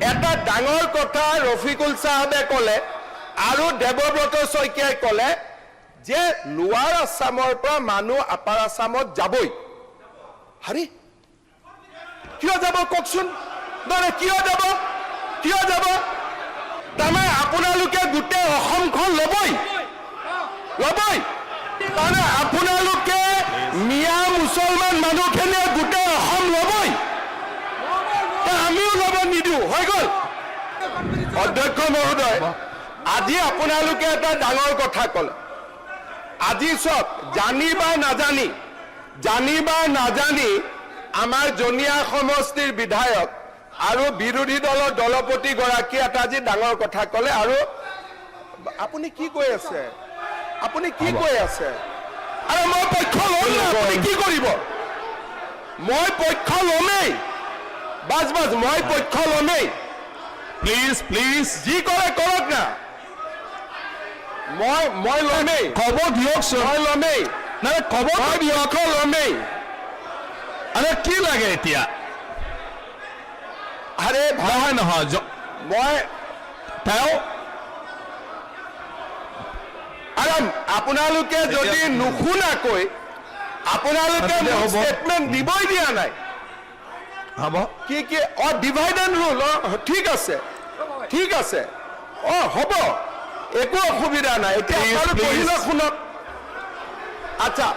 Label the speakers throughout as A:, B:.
A: এটা ডাঙৰ কথা ৰফিকুল সাহেবে কলে আৰু দেৱব্ৰত শইকীয়াই কলে যে লোৱাৰ আসামৰ পৰা মানুহ আপাৰ আসামত যাবই হাৰি কিয় যাব কওকচোন মানে কিয় যাব তাৰমানে আপোনালোকে গোটেই অসমখন ল'বই তাৰমানে আপোনালোকে মিয়া মুছলমান মানুহখিনিয়ে গোটেই অসম ল'বই আমিও ল'ব নিদিওঁ হৈ গ'ল অধ্যক্ষ মহোদয় আজি আপোনালোকে এটা ডাঙৰ কথা ক'লে আজি চব জানি বা নাজানি আমাৰ জনিয়া সমষ্টিৰ বিধায়ক আৰু বিৰোধী দলৰ দলপতি গৰাকী এটা আজি ডাঙৰ কথা ক'লে আৰু আপুনি কি কৈ আছে আৰু মই পক্ষ ল'ম না আপুনি কি কৰিব মই পক্ষ ল'মেই বাজ মই পক্ষ ল'মেই প্লিজ যি কৰে কৰক না মই ল'মেই
B: ক'ব দিয়কচোন
A: মই ল'মেই
B: নাই ক'ব
A: দিয়ক ল'মেই
B: আৰে কি লাগে এতিয়া
A: আৰে
B: নহয়
A: মই
B: তেওঁ
A: আৰাম আপোনালোকে যদি নুশুনাকৈ আপোনালোকে ষ্টেটমেণ্ট দিবই দিয়া নাই
B: হ'ব
A: কি ডিভাইড এণ্ড ৰুল ঠিক আছে হ'ব একো অসুবিধা নাই এতিয়া পঢ়িলে শুনক আচ্ছা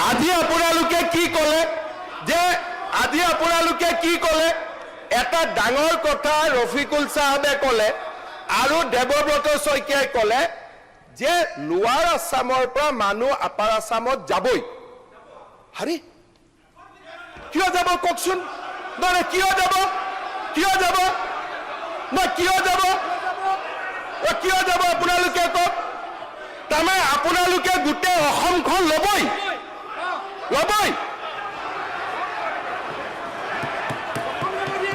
A: আজি আপোনালোকে কি ক'লে এটা ডাঙৰ কথা ৰফিকুল সাহেবে ক'লে আৰু দেৱব্ৰত শইকীয়াই ক'লে যে লোৱাৰ আসামৰ পৰা মানুহ আপাৰ আসামত যাবই হাৰি কিয় যাব কওকচোন মানে কিয় যাব আপোনালোকে কওক তাৰমানে আপোনালোকে গোটেই অসমখন ল'বই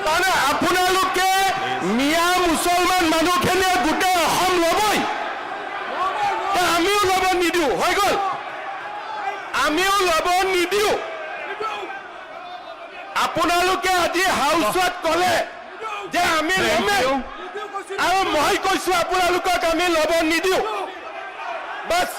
A: তাৰমানে আপোনালোকে মিয়া মুছলমান মানুহখিনিয়ে গোটেই অসম ল'বই আমিও ল'ব নিদিওঁ হৈ গ'ল আমিও ল'ব নিদিওঁ আপোনালোকে আজি হাউচত ক'লে যে আমি ল'মেই আৰু মই কৈছো আপোনালোকক আমি ল'ব নিদিওঁ বাছ